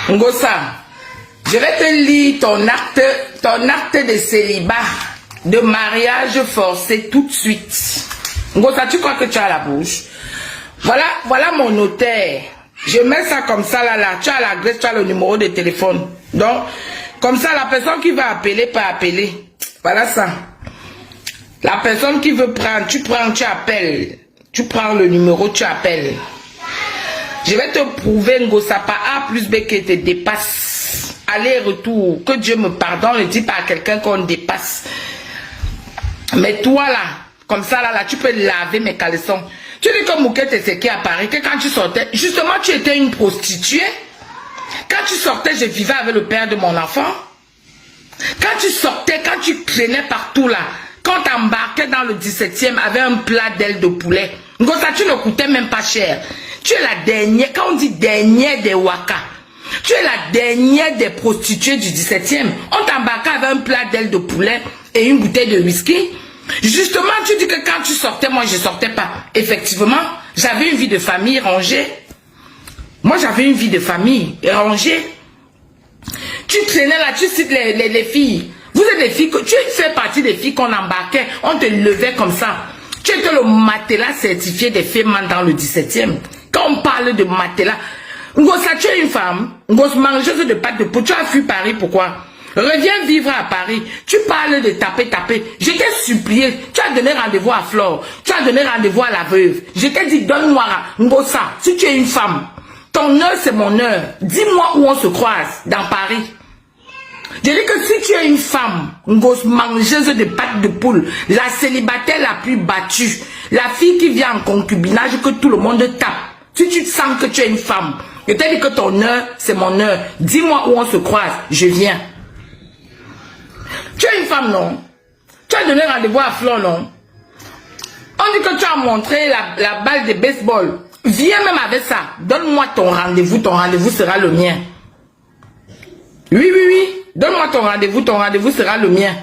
Ngosa, je vais te lire ton acte de célibat, de mariage forcé tout de suite. Ngosa, tu crois que tu as la bouche? Voilà mon notaire. Je mets ça comme ça là. Tu as l'adresse, tu as le numéro de téléphone. Donc, comme ça, la personne qui va appeler peut appeler. Voilà ça. La personne qui veut prendre, tu appelles. Tu prends le numéro, tu appelles. Je vais te prouver, Ngosa, par A plus B qui te dépasse. Aller-retour. Que Dieu me pardonne, ne dis pas à quelqu'un qu'on dépasse. Mais toi là, comme ça là, tu peux laver mes caleçons. Tu dis que Moukette est séqué à Paris, que quand tu sortais, justement tu étais une prostituée. Quand tu sortais, je vivais avec le père de mon enfant. Quand tu sortais, quand tu traînais partout là, quand tu embarquais dans le 17e avec un plat d'ailes de poulet, Ngosa, tu ne coûtais même pas cher. Tu es la dernière, quand on dit dernière des Waka, tu es la dernière des prostituées du 17e. On t'embarquait avec un plat d'ailes de poulet et une bouteille de whisky. Justement, tu dis que quand tu sortais, moi je sortais pas. Effectivement, j'avais une vie de famille rangée. Moi j'avais une vie de famille rangée. Tu traînais là, tu cites les filles. Vous êtes des filles, tu fais partie des filles qu'on embarquait, on te levait comme ça. Tu étais le matelas certifié des femmes dans le 17e. Quand on parle de matelas, Ngosa, tu es une femme, Ngosa, mangeuse de pâtes de peau, tu as fui Paris, pourquoi? Reviens vivre à Paris. Tu parles de taper. Je t'ai supplié. Tu as donné rendez-vous à Flore. Tu as donné rendez-vous à la veuve. Je t'ai dit, donne-moi Ngosa. Si tu es une femme, ton heure c'est mon heure. Dis-moi où on se croise dans Paris. Je dis que si tu es une femme, Ngosa, mangeuse de pâtes de poule, la célibataire la plus battue, la fille qui vient en concubinage que tout le monde tape. Si tu te sens que tu es une femme, je t'ai dit que ton heure c'est mon heure. Dis-moi où on se croise. Je viens. Tu es une femme, non? Tu as donné rendez-vous à Flore, non? On dit que tu as montré la balle de baseball. Viens même avec ça. Donne-moi ton rendez-vous sera le mien. Oui. Donne-moi ton rendez-vous sera le mien.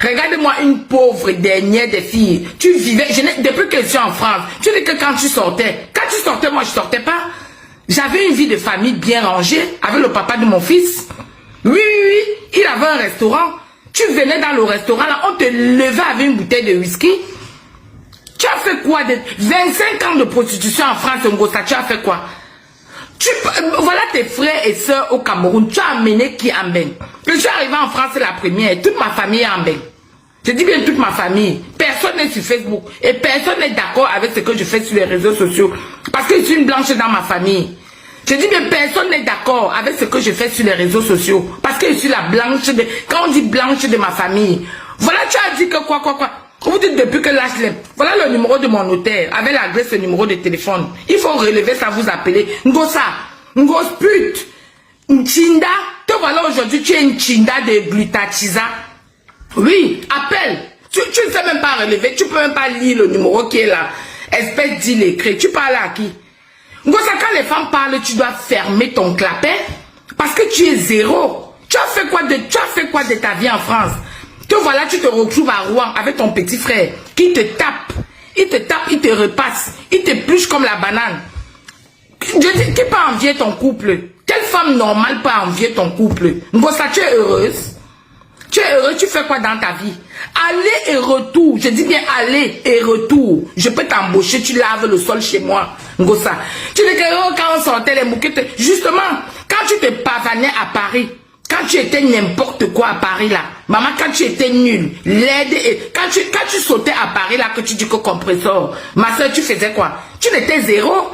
Regarde-moi une pauvre dernière des filles. Tu vivais, depuis que je suis en France, tu dis que quand tu sortais, moi je sortais pas. J'avais une vie de famille bien rangée avec le papa de mon fils. Oui, il avait un restaurant. Tu venais dans le restaurant, là, on te levait avec une bouteille de whisky. Tu as fait quoi de 25 ans de prostitution en France, Ngosa, tu as fait quoi? Voilà tes frères et sœurs au Cameroun. Tu as amené qui en Beng? Je suis arrivé en France la première, toute ma famille est en Beng. Je dis bien toute ma famille. Personne n'est sur Facebook. Et personne n'est d'accord avec ce que je fais sur les réseaux sociaux. Parce que je suis une blanche dans ma famille. Je dis bien personne n'est d'accord avec ce que je fais sur les réseaux sociaux. Parce que je suis la blanche de... Quand on dit blanche de ma famille. Voilà, tu as dit que quoi. Vous dites depuis que l'âge l'aime. Voilà le numéro de mon notaire. Avec l'adresse et le numéro de téléphone. Il faut relever ça, vous appeler. Ngosa. Ngos pute. Nchinda. Te voilà aujourd'hui, tu es une chinda de glutatiza. Oui, appelle. Tu ne sais même pas relever. Tu peux même pas lire le numéro qui est là. Espèce d'illettré. Tu parles à qui? Ngosa, quand les femmes parlent, tu dois fermer ton clapet parce que tu es zéro. Tu as fait quoi de ta vie en France? Te voilà, tu te retrouves à Rouen avec ton petit frère qui te tape. Il te repasse. Il te pluche comme la banane. Je dis, qui peut envier ton couple? Quelle femme normale peut envier ton couple? Ngosa, tu es heureuse? Tu es heureux, tu fais quoi dans ta vie? Aller et retour, je dis bien aller et retour. Je peux t'embaucher, tu laves le sol chez moi, Ngosa. Tu dis que quand on sortait les mouquettes, justement, quand tu te pavanais à Paris, quand tu étais n'importe quoi à Paris là, maman, quand tu étais nulle, laide, et quand tu sautais à Paris là, que tu dis que compresseur, ma soeur, tu faisais quoi? Tu n'étais zéro.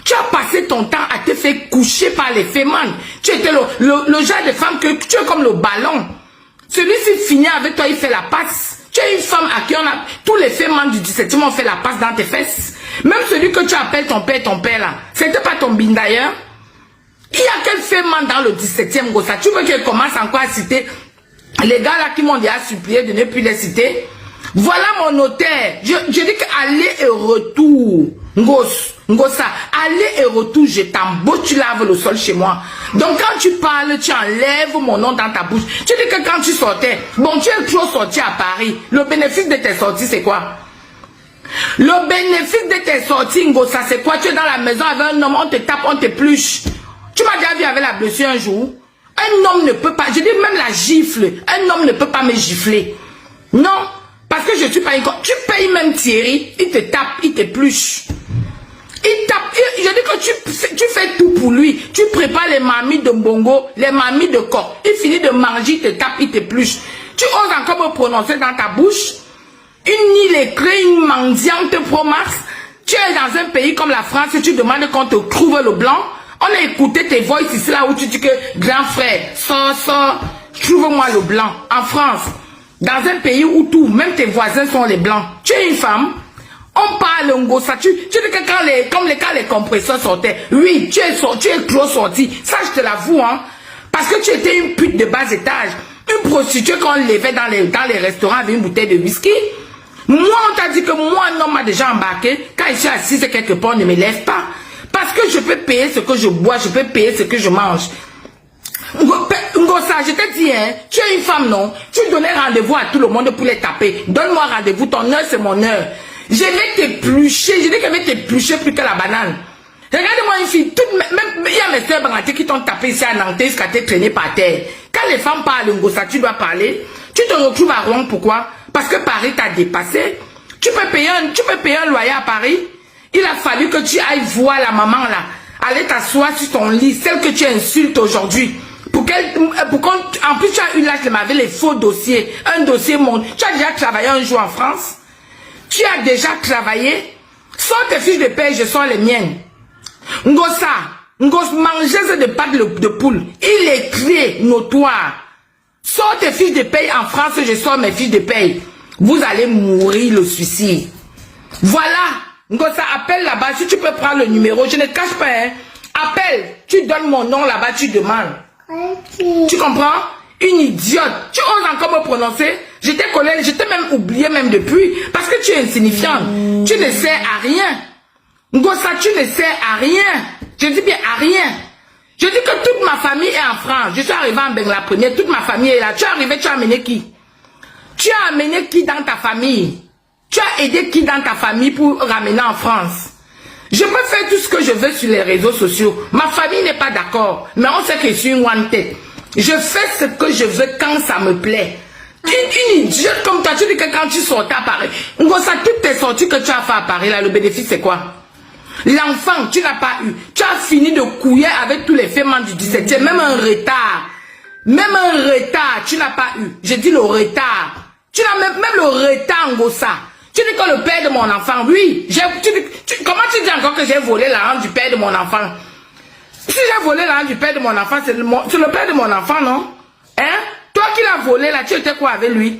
Tu as passé ton temps à te faire coucher par les femmes. Tu étais le genre de femme que tu es comme le ballon. Celui-ci finit avec toi, il fait la passe. Tu es une femme à qui on a... Tous les femmes du 17e ont fait la passe dans tes fesses. Même celui que tu appelles ton père là. C'était pas ton bin d'ailleurs. Il y a quel femme dans le 17e, Ngosa? Tu veux qu'il commence encore à citer les gars là qui m'ont déjà supplié de ne plus les citer? Voilà mon notaire. Je dis qu'aller et retour. Ngosa, aller et retour, je t'embauche, tu laves le sol chez moi. Donc quand tu parles, tu enlèves mon nom dans ta bouche. Tu dis que quand tu sortais, bon, tu es toujours sorti à Paris. Le bénéfice de tes sorties, c'est quoi? Le bénéfice de tes sorties, Ngosa, c'est quoi? Tu es dans la maison avec un homme, on te tape, on te pluche. Tu m'as déjà vu avec la blessure un jour. Un homme ne peut pas, je dis même la gifle, un homme ne peut pas me gifler. Non, parce que je suis pas une... Tu payes même Thierry, il te tape, il t'épluche. Il tape, je dis que tu fais tout pour lui. Tu prépares les mamies de Mbongo, les mamies de coq. Il finit de manger, il te tape, il t'épluche. Tu oses encore me prononcer dans ta bouche. Une Nile écrit, une mendiante pro-max. Tu es dans un pays comme la France et tu demandes qu'on te trouve le blanc. On a écouté tes voix ici là où tu dis que grand frère, sors, trouve-moi le blanc. En France, dans un pays où tout, même tes voisins sont les blancs. Tu es une femme, on parle ngosa. Tu dis que quand les compresseurs sortaient, oui, tu es trop sorti. Ça, je te l'avoue, hein. Parce que tu étais une pute de bas étage. Une prostituée qu'on levait dans les restaurants avec une bouteille de whisky. Moi, on t'a dit que moi, un homme m'a déjà embarqué. Quand je suis assise quelque part, on ne me lève pas. Parce que je peux payer ce que je bois, je peux payer ce que je mange. Ngosa, je t'ai dit, hein, tu es une femme, non? Tu donnais rendez-vous à tout le monde pour les taper. Donne-moi rendez-vous, ton heure, c'est mon heure. Je vais t'éplucher, je dis qu'elle va t'éplucher plus que la banane. Regarde-moi une fille, même, il y a mes soeurs Bangaté qui t'ont tapé ici à Nantes, jusqu'à t'être traîné par terre. Quand les femmes parlent Ngosa, tu dois parler. Tu te retrouves à Rouen, pourquoi? Parce que Paris t'a dépassé. Tu peux payer un loyer à Paris. Il a fallu que tu ailles voir la maman là. Aller t'asseoir sur ton lit, celle que tu insultes aujourd'hui. En plus tu as eu l'âge de m'avoir les faux dossiers. Un dossier monde. Tu as déjà travaillé un jour en France. Tu as déjà travaillé. Sors tes fiches de paie, je sors les miennes. Ngosa, mangeuse de pâte de poule. Il est créé notoire. Sors tes fiches de paie en France, je sors mes fiches de paie. Vous allez mourir le suicide. Voilà. Ngosa, appelle là-bas. Si tu peux prendre le numéro, je ne cache pas. Hein. Appelle. Tu donnes mon nom là-bas, tu demandes. Okay. Tu comprends? Une idiote. Tu oses encore me prononcer? J'étais collègue, j'étais même oublié même depuis. Parce que tu es insignifiante. Tu ne sers à rien. Ngosa, tu ne sers à rien. Je dis bien à rien. Je dis que toute ma famille est en France. Je suis arrivé en Bengla première. Toute ma famille est là. Tu es arrivé, tu as amené qui? Tu as amené qui dans ta famille? Tu as aidé qui dans ta famille pour ramener en France? Je peux faire tout ce que je veux sur les réseaux sociaux. Ma famille n'est pas d'accord. Mais on sait que je suis une one tête. Je fais ce que je veux quand ça me plaît. Une idiote comme toi, tu dis que quand tu sortais à Paris, Ngosa, toutes tes sorties que tu as fait à Paris, là, le bénéfice c'est quoi? L'enfant, tu n'as pas eu. Tu as fini de couiller avec tous les femmes du 17e, même un retard. Même un retard, tu n'as pas eu. J'ai dit le retard. Tu n'as même le retard, Ngosa. Tu dis que le père de mon enfant, oui. Comment tu dis encore que j'ai volé l'argent du père de mon enfant? Si j'ai volé l'argent du père de mon enfant, c'est le père de mon enfant, non? Hein? Toi qui l'as volé, là, tu étais quoi avec lui?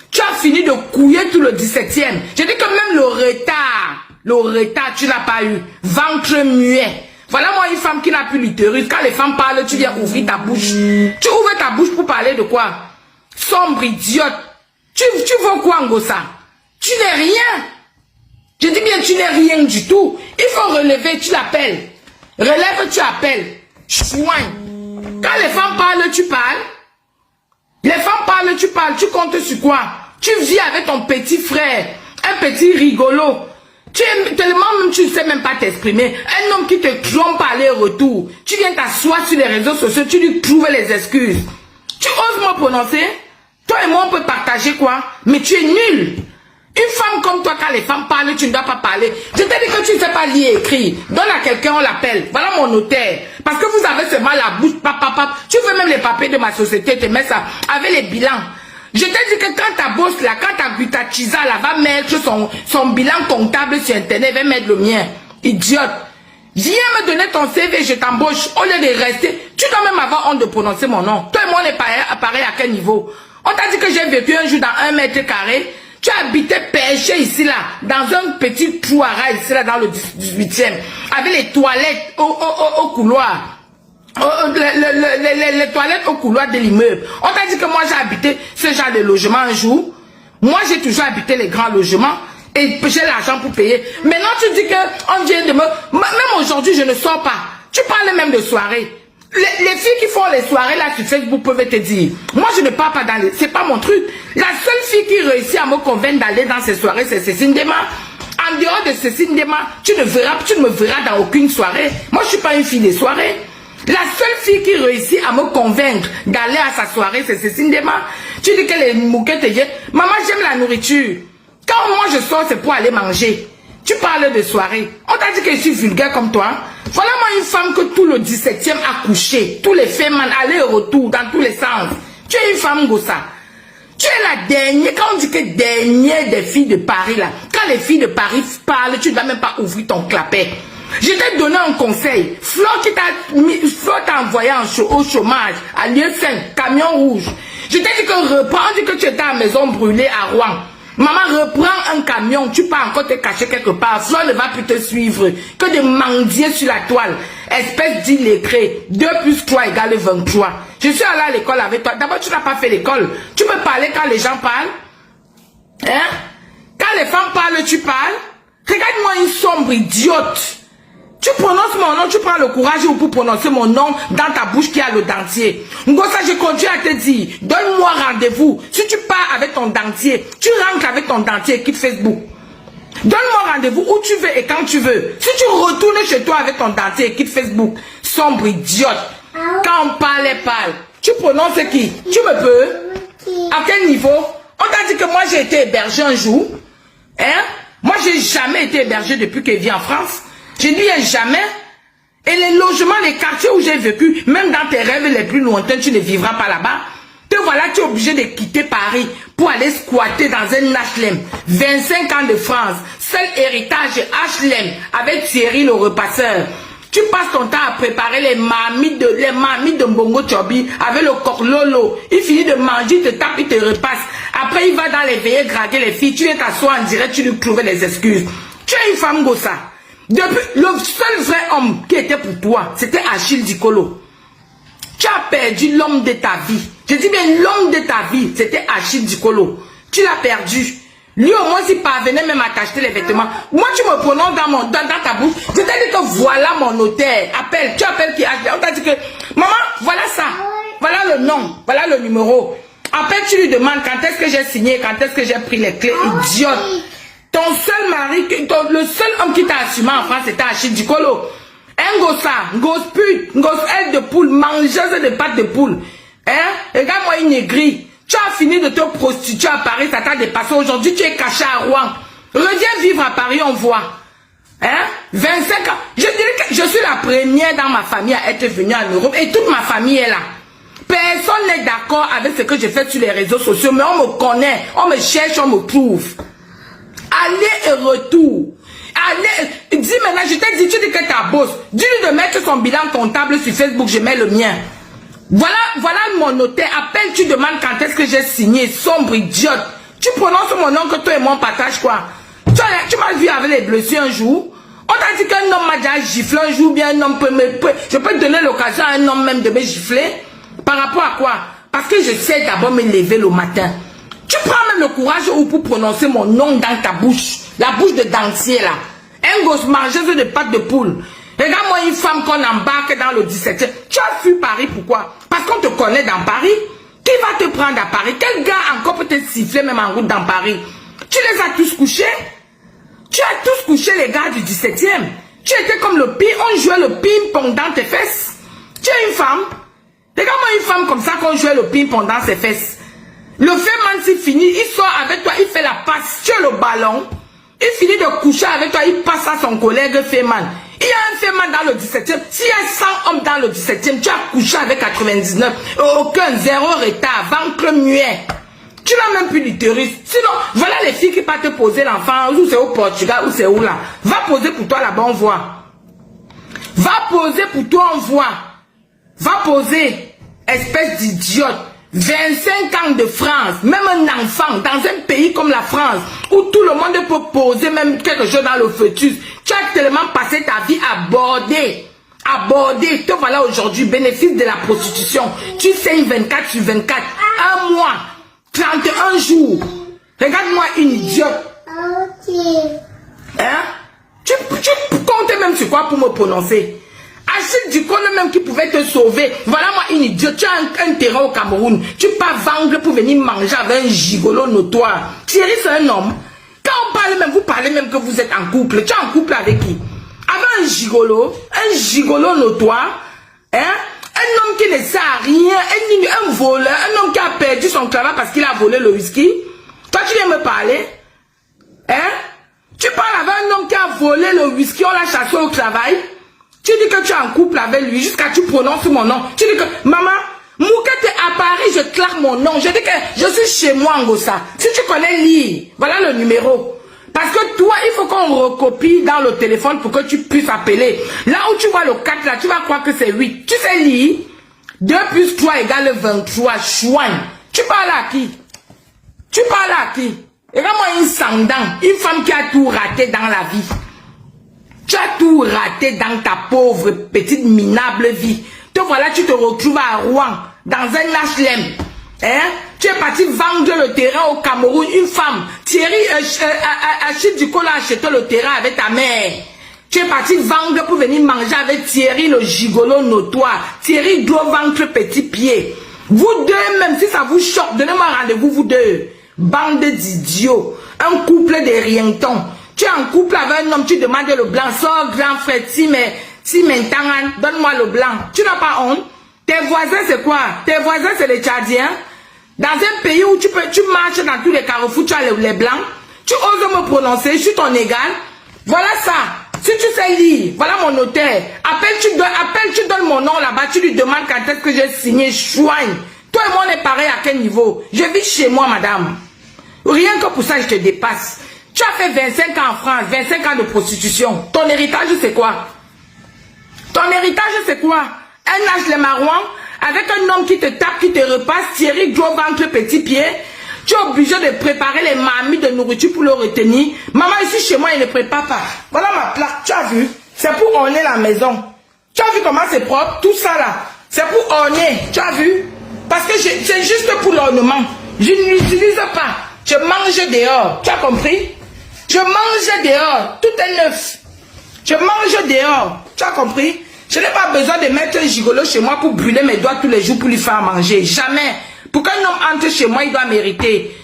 Tu as fini de couiller tout le 17e. J'ai dit que même le retard, tu n'as pas eu. Ventre muet. Voilà moi une femme qui n'a plus l'utérus. Quand les femmes parlent, tu viens ouvrir ta bouche. Tu ouvres ta bouche pour parler de quoi? Sombre idiote. Tu veux quoi, Ngosa? Tu n'es rien. Je dis bien, tu n'es rien du tout. Il faut relever, tu l'appelles. Relève, tu appelles. Chouin. Quand les femmes parlent, tu parles. Les femmes parlent, tu parles. Tu comptes sur quoi? Tu vis avec ton petit frère. Un petit rigolo. Tu es tellement même, tu ne sais même pas t'exprimer. Un homme qui te trompe aller-retour. Tu viens t'asseoir sur les réseaux sociaux, tu lui trouves les excuses. Tu oses me prononcer? Toi et moi, on peut partager quoi? Mais tu es nul. Une femme comme toi, quand les femmes parlent, tu ne dois pas parler. Je t'ai dit que tu ne sais pas lire et écrire. Donne à quelqu'un, on l'appelle. Voilà mon notaire. Parce que vous avez seulement la bouche, Tu veux même les papiers de ma société, te mets ça avec les bilans. Je t'ai dit que quand ta bosse là, quand ta butachisa là, va mettre son bilan comptable sur internet, va mettre le mien. Idiote. Viens me donner ton CV, je t'embauche. Au lieu de rester, tu dois même avoir honte de prononcer mon nom. Toi et moi, on est pareil à quel niveau? On t'a dit que j'ai vécu un jour dans 1 mètre carré. Tu habitais perché ici là, dans un petit trou à rats ici là, dans le 18e, avec les toilettes au couloir. Les toilettes au couloir de l'immeuble. On t'a dit que moi j'ai habité ce genre de logement un jour. Moi j'ai toujours habité les grands logements et j'ai l'argent pour payer. Maintenant tu dis que on vient de me... Même aujourd'hui je ne sors pas. Tu parles même de soirée. Les filles qui font les soirées là sur Facebook peuvent te dire. Moi je ne pars pas dans les... C'est pas mon truc. La seule fille qui réussit à me convaincre d'aller dans ces soirées, c'est Cécile Dema. En dehors de Cécile Dema, tu ne me verras dans aucune soirée. Moi je suis pas une fille des soirées. La seule fille qui réussit à me convaincre d'aller à sa soirée, c'est Cécile Dema. Tu dis qu'elle est mouquette. Maman, j'aime la nourriture. Quand moi je sors, c'est pour aller manger. Tu parles de soirée. On t'a dit que je suis vulgaire comme toi. Voilà moi une femme que tout le 17e a couché. Tous les femmes aller et retour dans tous les sens. Tu es une femme gossa. Tu es la dernière. Quand on dit que dernière des filles de Paris là. Quand les filles de Paris parlent, tu ne dois même pas ouvrir ton clapet. Je t'ai donné un conseil. Flo t'a envoyé au chômage à Lieu 5, camion rouge. Je t'ai dit que reprends, on dit que tu étais à la maison brûlée à Rouen. Maman, reprends un camion, tu peux encore te cacher quelque part. Flo ne va plus te suivre que de mendier sur la toile. Espèce d'illettré. 2 + 3 = 23. Je suis allée à l'école avec toi. D'abord, tu n'as pas fait l'école. Tu peux parler quand les gens parlent. Hein? Quand les femmes parlent, tu parles. Regarde-moi une sombre idiote. Tu prononces mon nom, tu prends le courage pour prononcer mon nom dans ta bouche qui a le dentier. Ngosa, je continue à te dire, donne-moi rendez-vous. Si tu pars avec ton dentier, tu rentres avec ton dentier, quitte Facebook. Donne-moi rendez-vous où tu veux et quand tu veux. Si tu retournes chez toi avec ton dentier, quitte Facebook. Sombre idiote. Quand on parle. Tu prononces qui? Tu me peux? À quel niveau? On t'a dit que moi j'ai été hébergé un jour. Hein? Moi j'ai jamais été hébergé depuis que je vis en France. Je dis jamais. Et les logements, les quartiers où j'ai vécu, même dans tes rêves les plus lointains, tu ne vivras pas là-bas. Te voilà, tu es obligé de quitter Paris pour aller squatter dans un HLM. 25 ans de France. Seul héritage HLM avec Thierry le repasseur. Tu passes ton temps à préparer les marmites de Mbongo Chobi avec le corlolo. Il finit de manger, il te tape, il te repasse. Après, il va dans les veillées draguer les filles. Tu viens t'asseoir en direct, tu lui trouves les excuses. Tu es une femme gossa. Depuis, le seul vrai homme qui était pour toi, c'était Achille Dicolo. Tu as perdu l'homme de ta vie. Je dis bien l'homme de ta vie, c'était Achille Dicolo. Tu l'as perdu. Lui au moins s'il parvenait même à t'acheter les vêtements. Moi tu me prononces dans ta bouche. Je t'ai dit que voilà mon notaire. Appelle, tu appelles qui achète. On t'a dit que, maman, voilà ça. Voilà le nom, voilà le numéro. Appelle, tu lui demandes quand est-ce que j'ai signé, quand est-ce que j'ai pris les clés. Idiote. Ton seul mari, le seul homme qui t'a assumé en France, c'était Achille Dicolo. Un gossa, gosse pute, gosse aile de poule, mangeuse de pâtes de poule. Hein? Regarde-moi une aigrie. Tu as fini de te prostituer à Paris, ça t'a dépassé. Aujourd'hui, tu es caché à Rouen. Reviens vivre à Paris, on voit. Hein? 25 ans. Je dirais que je suis la première dans ma famille à être venue en Europe et toute ma famille est là. Personne n'est d'accord avec ce que je fais sur les réseaux sociaux, mais on me connaît, on me cherche, on me trouve. Aller et retour. Allez, dis maintenant, je t'ai dit, tu dis que ta bosse. Dis-lui de mettre son bilan comptable sur Facebook, je mets le mien. Voilà mon notaire. Appelle, tu demandes quand est-ce que j'ai signé. Sombre idiote. Tu prononces mon nom que toi et moi on partage quoi. Tu m'as vu avec les blessures un jour. On t'a dit qu'un homme m'a déjà giflé un jour, bien un homme peut me... Je peux te donner l'occasion à un homme même de me gifler. Par rapport à quoi? Parce que je sais d'abord me lever le matin. Tu prends même le courage pour prononcer mon nom dans ta bouche. La bouche de dentier là. Un gosse mangeuse de pâtes de poule. Regarde-moi une femme qu'on embarque dans le 17e. Tu as fui Paris, pourquoi? Parce qu'on te connaît dans Paris. Qui va te prendre à Paris? Quel gars encore peut te siffler même en route dans Paris? Tu les as tous couchés? Tu as tous couché les gars du 17e. Tu étais comme le ping, on jouait le ping-pong dans tes fesses. Tu es une femme. Regarde-moi une femme comme ça qu'on jouait le ping-pong dans ses fesses. Le fait s'il finit, il sort avec toi, il fait la passe sur le ballon. Il finit de coucher avec toi, il passe à son collègue Feman. Il y a un Feman dans le 17e. S'il y a 100 hommes dans le 17e, tu as couché avec 99. Aucun, zéro retard, ventre muet. Tu n'as même plus l'utérus. Sinon, voilà les filles qui partent te poser l'enfant, ou c'est au Portugal, ou c'est où là. Va poser pour toi là-bas, on voit. Va poser pour toi, on voit. Va poser, espèce d'idiote. 25 ans de France, même un enfant dans un pays comme la France, où tout le monde peut poser même quelque chose dans le fœtus. Tu as tellement passé ta vie à border. Te voilà aujourd'hui, bénéfice de la prostitution. Tu saignes 24 sur 24, un mois, 31 jours. Regarde-moi une idiote. Hein? Tu comptes même sur quoi pour me prononcer? Achille Dicolo même qui pouvait te sauver. Voilà moi une idiote. Tu as un terrain au Cameroun. Tu pars vendre pour venir manger avec un gigolo notoire. Thierry c'est un homme. Quand on parle même, vous parlez même que vous êtes en couple. Tu es en couple avec qui? Avec un gigolo notoire. Hein? Un homme qui ne sert à rien, un voleur, un homme qui a perdu son travail parce qu'il a volé le whisky. Toi, tu viens me parler? Hein? Tu parles avec un homme qui a volé le whisky, on l'a chassé au travail. Tu dis que tu es en couple avec lui jusqu'à ce que tu prononces mon nom. Tu dis que, maman, Moukete à Paris, je claque mon nom. Je dis que je suis chez moi en Gossa. Si tu connais lire, voilà le numéro. Parce que toi, il faut qu'on recopie dans le téléphone pour que tu puisses appeler. Là où tu vois le 4, là, tu vas croire que c'est 8. Tu sais lire? 2 plus 3 égale 23. Chouin. Tu parles à qui? Tu parles à qui? Regarde-moi une sandant, une femme qui a tout raté dans la vie. Tu as tout raté dans ta pauvre, petite, minable vie. Te voilà, tu te retrouves à Rouen, dans un HLM. Hein? Tu es parti vendre le terrain au Cameroun. Une femme, Thierry Achille Ducol a acheté le terrain avec ta mère. Tu es parti vendre pour venir manger avec Thierry le gigolo notoire. Thierry doit ventre petit pied. Vous deux, même si ça vous choque, donnez-moi rendez-vous, vous deux. Bande d'idiots. Un couple de rientons. Tu es en couple avec un homme, tu demandes le blanc. Sors, grand frère, si maintenant, donne-moi le blanc. Tu n'as pas honte? Tes voisins, c'est quoi? Tes voisins, c'est les Tchadiens. Dans un pays où tu marches dans tous les carrefours, tu as les blancs. Tu oses me prononcer, je suis ton égal. Voilà ça. Si tu sais lire, voilà mon notaire. Appelle, tu donnes mon nom là-bas, tu lui demandes quand est-ce que j'ai signé, chouigne. Toi et moi, on est pareil à quel niveau? Je vis chez moi, madame. Rien que pour ça, je te dépasse. Tu as fait 25 ans en France, 25 ans de prostitution. Ton héritage, c'est quoi? Ton héritage, c'est quoi? Un âge les marouans, avec un homme qui te tape, qui te repasse, Thierry gros ventre petit pied. Tu es obligé de préparer les mamies de nourriture pour le retenir. Maman, ici chez moi, il ne prépare pas. Voilà ma plaque, tu as vu? C'est pour orner la maison. Tu as vu comment c'est propre? Tout ça là, c'est pour orner. Tu as vu? Parce que c'est juste pour l'ornement. Je ne l'utilise pas. Je mange dehors. Tu as compris? Je mange dehors. Tout est neuf. Je mange dehors. Tu as compris? Je n'ai pas besoin de mettre un gigolo chez moi pour brûler mes doigts tous les jours pour lui faire manger. Jamais. Pour qu'un homme entre chez moi, il doit mériter.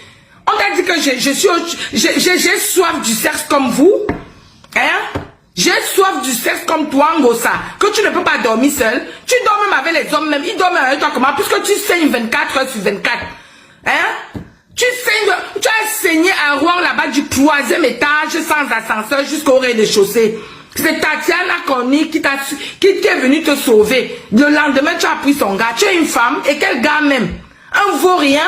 On t'a dit que j'ai soif du sexe comme vous. Hein? J'ai soif du sexe comme toi, Ngossa. Que tu ne peux pas dormir seul. Tu dors même avec les hommes même. Ils dorment avec toi comment? Puisque tu saignes 24 heures sur 24. Hein? Tu as saigné à Rouen là-bas du 3e étage sans ascenseur jusqu'au rez-de-chaussée. C'est Tatiana Corny qui est venue te sauver. Le lendemain, tu as pris son gars. Tu es une femme. Et quel gars même? Un vaurien.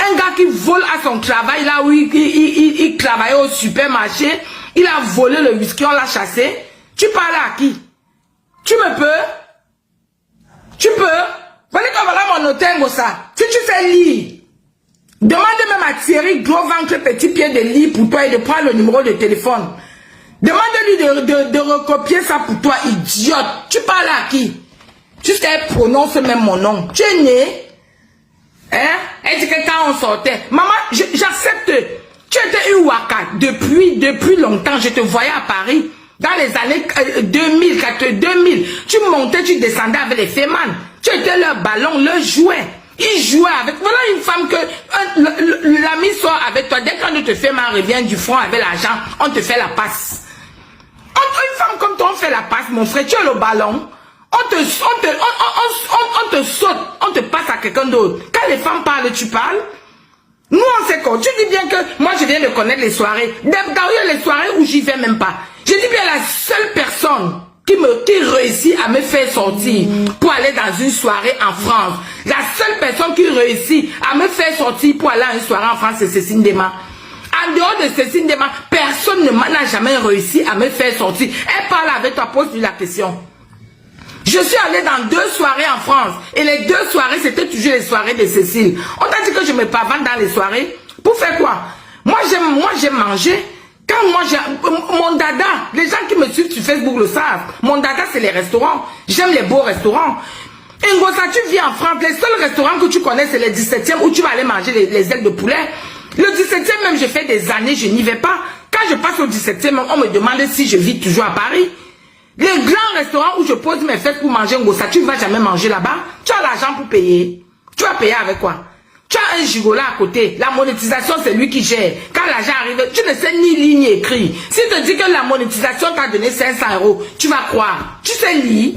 Un gars qui vole à son travail là où il travaillait au supermarché. Il a volé le whisky, on l'a chassé. Tu parles à qui? Tu me peux? Tu peux? Venez comme voilà mon hôtel, ça. Si tu sais lire, demande même à Thierry, gros ventre, petit pied de lire pour toi et de prendre le numéro de téléphone. Demande-lui de recopier ça pour toi, idiote. Tu parles à qui? Jusqu'à elle prononce même mon nom. Tu es né? Hein? Elle dit que quand on sortait, maman, j'accepte. Tu étais une waka depuis longtemps. Je te voyais à Paris. Dans les années 2000. Tu montais, tu descendais avec les fémans. Tu étais leur ballon, leur jouet. Ils jouaient avec. Voilà une femme que l'ami sort avec toi. Dès qu'on te fait mal, revient du front avec l'argent, on te fait la passe. Une femme comme toi, on fait la passe, mon frère. Tu es le ballon. On te saute, on te passe à quelqu'un d'autre. Quand les femmes parlent, tu parles. Nous, on sait quoi. Tu dis bien que moi, je viens de connaître les soirées. D'ailleurs, les soirées où j'y vais même pas. Je dis bien la seule personne qui réussit à me faire sortir pour aller dans une soirée en France. La seule personne qui réussit à me faire sortir pour aller à une soirée en France, c'est Cécile Dema. En dehors de Cécile Dema, personne n'a jamais réussi à me faire sortir. Elle parle avec toi, pose-lui la question. Je suis allée dans 2 soirées en France. Et les 2 soirées, c'était toujours les soirées de Cécile. On t'a dit que je me pavane dans les soirées. Pour faire quoi? Moi, j'aime manger. Quand moi, mon dada, les gens qui me suivent sur Facebook le savent. Mon dada, c'est les restaurants. J'aime les beaux restaurants. Et Ngossa, tu vis en France. Les seuls restaurants que tu connais, c'est les 17e où tu vas aller manger les ailes de poulet. Le 17e même, j'ai fait des années, je n'y vais pas. Quand je passe au 17e, on me demande si je vis toujours à Paris. Les grands restaurants où je pose mes fesses pour manger Ngossa, tu ne vas jamais manger là-bas. Tu as l'argent pour payer. Tu vas payer avec quoi? Tu as un gigola à côté. La monétisation, c'est lui qui gère. Quand l'argent arrive, tu ne sais ni lire ni écrire. Si te dit que la monétisation t'a donné 500 €, tu vas croire. Tu sais lire.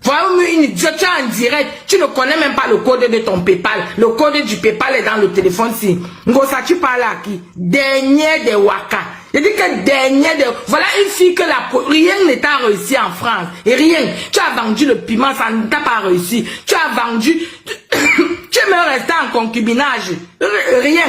Voilà une idiote, tu es en direct, tu ne connais même pas le code de ton PayPal. Le code du PayPal est dans le téléphone si. Ngosa, tu parles à qui? Dernier de Waka. Je dis que dernier de... Voilà une fille que rien ne t'a réussi en France. Et rien. Tu as vendu le piment, ça ne t'a pas réussi. Tu as vendu... tu es même resté en concubinage. Rien.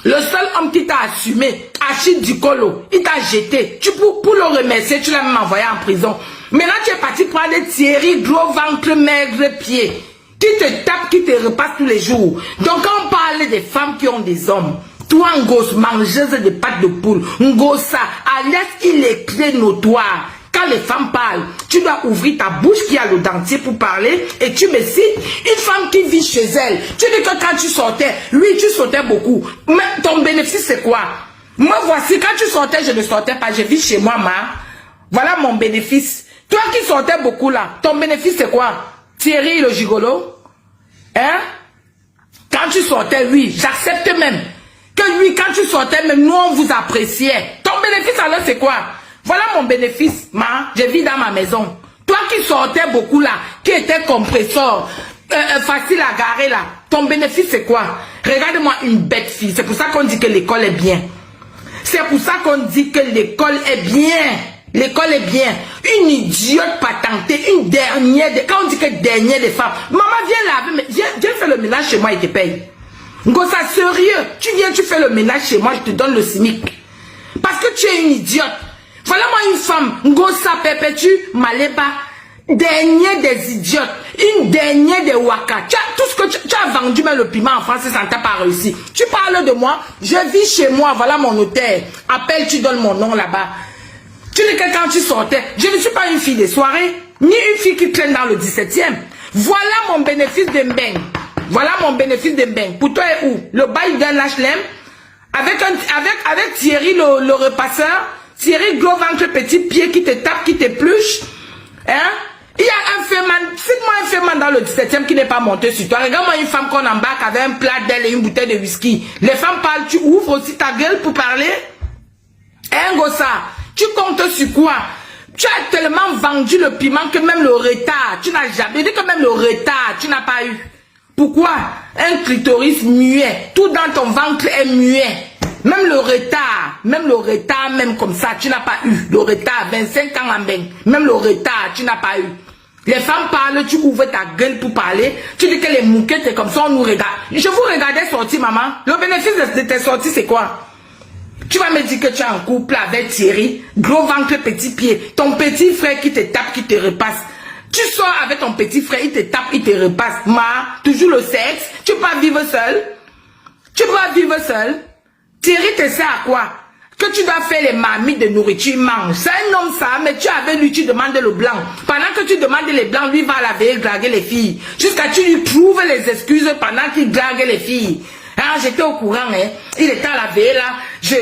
Le seul homme qui t'a assumé, Achille Dikolo, il t'a jeté. Pour le remercier, tu l'as même envoyé en prison. Maintenant, tu es parti prendre Thierry, gros ventre, maigre pied, qui te tape, qui te repasse tous les jours. Donc, quand on parle des femmes qui ont des hommes, toi, Ngos, mangeuse de pâtes de poule, Ngosa, alias, il est clé notoire. Quand les femmes parlent, tu dois ouvrir ta bouche qui a le dentier pour parler et tu me cites une femme qui vit chez elle. Tu dis que quand tu sortais, lui, tu sortais beaucoup. Mais ton bénéfice, c'est quoi? Moi, voici, quand tu sortais, je ne sortais pas. Je vis chez moi, Voilà mon bénéfice. Toi qui sortais beaucoup là, ton bénéfice, c'est quoi? Thierry le gigolo? Hein? Quand tu sortais, oui, j'accepte même. Que lui, quand tu sortais, même nous, on vous appréciait. Ton bénéfice, alors, c'est quoi? Voilà mon bénéfice, je vis dans ma maison. Toi qui sortais beaucoup là, qui était compresseur, facile à garer là, ton bénéfice c'est quoi? Regarde-moi une bête fille, c'est pour ça qu'on dit que l'école est bien. C'est pour ça qu'on dit que l'école est bien. L'école est bien. Une idiote patentée, une dernière, quand on dit que dernière des femmes, maman viens laver, viens faire le ménage chez moi et te paye. Ngosa, sérieux, tu viens, tu fais le ménage chez moi, je te donne le SMIC. Parce que tu es une idiote. Voilà moi une femme, Ngosa Perpétue Maleba, dernière des idiotes, une dernière des Waka. Tout ce que tu as vendu, mais le piment en France, ça ne t'a pas réussi. Tu parles de moi, je vis chez moi, voilà mon hôtel. Appelle, tu donnes mon nom là-bas. Tu dis que quand tu sortais, je ne suis pas une fille de soirée, ni une fille qui traîne dans le 17e. Voilà mon bénéfice de Mbeng. Voilà mon bénéfice de Mbeng. Pour toi, est où? Le bail d'un HLM, avec Thierry le repasseur. Thierry, gros ventre, petit pied qui te tape, qui t'épluche. Hein? Il y a un féman, cite-moi un féman dans le 17e qui n'est pas monté sur toi. Regarde-moi une femme qu'on embarque avec un plat d'aile et une bouteille de whisky. Les femmes parlent, tu ouvres aussi ta gueule pour parler. Hein, Ngosa? Tu comptes sur quoi? Tu as tellement vendu le piment que même le retard, tu n'as jamais dit que même le retard, tu n'as pas eu. Pourquoi? Un clitoris muet. Tout dans ton ventre est muet. Même le retard, même comme ça, tu n'as pas eu. Le retard, 25 ans en bain. Même le retard, tu n'as pas eu. Les femmes parlent, tu ouvres ta gueule pour parler. Tu dis que les mouquettes, c'est comme ça, on nous regarde. Je vous regardais sortir, maman. Le bénéfice de tes sorties, c'est quoi? Tu vas me dire que tu es en couple avec Thierry, gros ventre, petit pied. Ton petit frère qui te tape, qui te repasse. Tu sors avec ton petit frère, il te tape, il te repasse. Toujours le sexe. Tu peux pas vivre seul. Tu peux pas vivre seul. Thierry te sert à quoi? Que tu dois faire les marmites de nourriture, mange. C'est un homme ça, mais tu avais lui, tu demandes le blanc. Pendant que tu demandes les blancs, lui va à la veille draguer les filles. Jusqu'à tu lui trouves les excuses pendant qu'il drague les filles. Ah, j'étais au courant, hein. Il était à la veille là.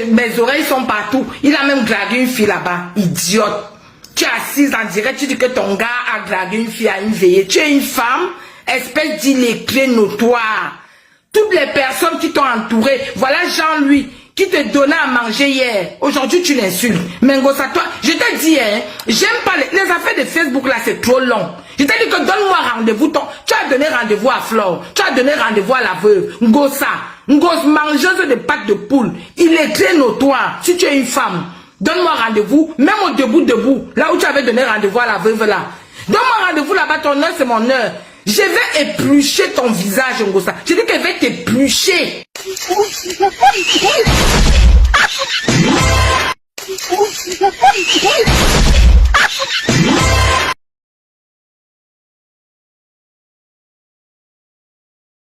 Mes oreilles sont partout. Il a même dragué une fille là-bas. Idiote. Tu es assise en direct, tu dis que ton gars a dragué une fille à une veillée. Tu es une femme, espèce d'illéclé notoire. Toutes les personnes qui t'ont entouré, voilà Jean-Louis, qui te donnait à manger hier. Aujourd'hui, tu l'insultes. Mais Ngosa, toi, je te dis, hein, j'aime pas les affaires de Facebook là, c'est trop long. Je t'ai dit que donne-moi rendez-vous. Tu as donné rendez-vous à Flore. Tu as donné rendez-vous à la veuve. Ngosa, mangeuse de pâtes de poule. Il est très notoire. Si tu es une femme, donne-moi rendez-vous, même au debout, là où tu avais donné rendez-vous à la veuve là. Donne-moi rendez-vous là-bas, ton heure, c'est mon heure. Je vais éplucher ton visage, Ngosa. Je dis que je vais t'éplucher.